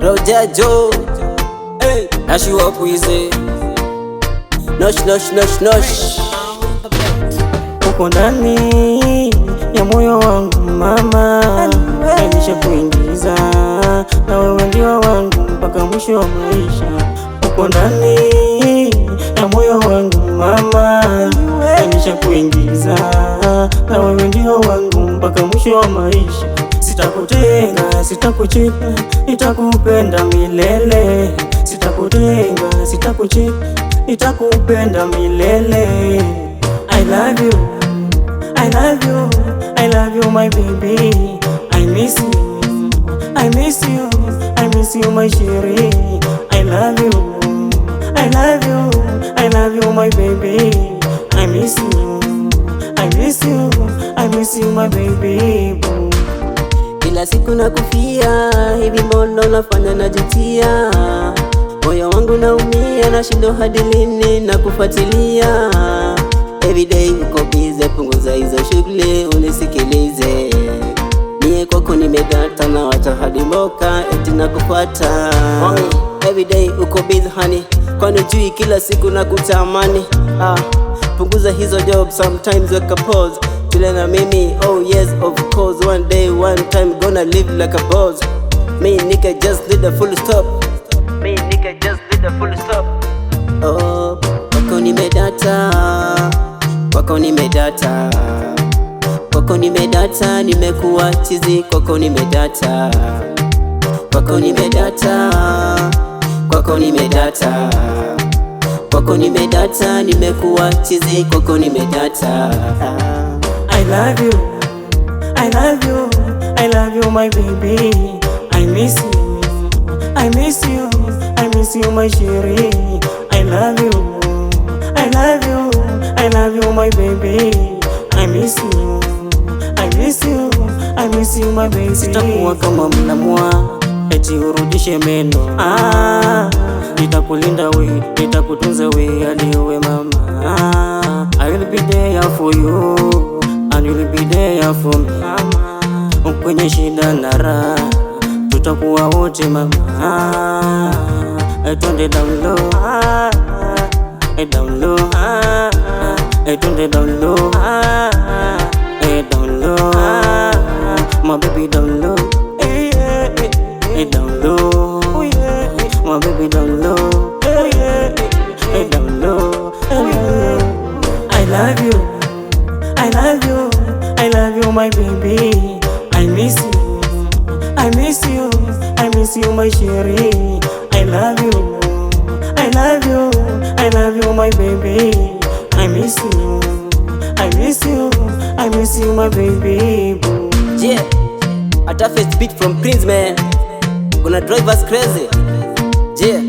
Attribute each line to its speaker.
Speaker 1: Roger Joe, hey, Nashua Puize, nosh nosh nosh nosh.
Speaker 2: Uko ndani ya moyo wangu mama, nisha kuingiza na wewe ndio wangu mpaka mwisho wa maisha. Uko ndani ya moyo wangu mama, nisha kuingiza na wewe ndio wangu mpaka mwisho wa maisha. Sitakutenga, sitakucheka, nitakupenda milele. Sitakutenga, sitakucheka, nitakupenda milele. I love you, I love you, I love you my baby. I miss you, I miss you, I miss you my chérie. I love you, I love you, I love you my baby. I miss you, I miss you, I miss you my baby.
Speaker 1: Kila siku nakufia, hivi mbona nafanya najutia. Moyo wangu naumia, nashindo hadi lini na kufuatilia. Everyday uko busy, punguza hizo shughuli unisikilize. Mie kwako nimedata na wacha hadi mboka eti nakufuata. Everyday uko busy honey, kwani jui kila siku nakutamani. Punguza hizo job, sometimes weka pause. Chile na mimi, oh yes of course. One day, one time, gonna live like a boss. Me nigga just need a full stop. Me nigga just need a full stop. Oh, kwako nimedata, kwako nimedata, kwako nimedata, nimekuwa chizi. Kwako nimedata, kwako nimedata, kwako nimedata, kwako nimedata, nimekuwa chizi. Kwako nimedata.
Speaker 2: I love you, I love you, I love you my baby. I miss you, I miss you, I miss you my chérie. I love you, I love you, I love you my baby. I miss you, I miss you, I miss you my baby. Sitakuwa kama mnamua eti urudishe meno. Nitakulinda we, nitakutunza we hadi uwe mama. I will be there for you and you will be there for me. Kwenye shida na raha tutakuwa wote mama. Twende down low, down low, twende down low, down low, my baby down low, down low, my baby down low, down low. I love you, I love you, I love you my baby. I miss you, I miss you, I miss you my chérie. I love you, I love you, I love you my baby. I miss you, I miss you, I miss you my baby.
Speaker 1: Yeah, a toughest beat from Prince man, gonna drive us crazy. Yeah.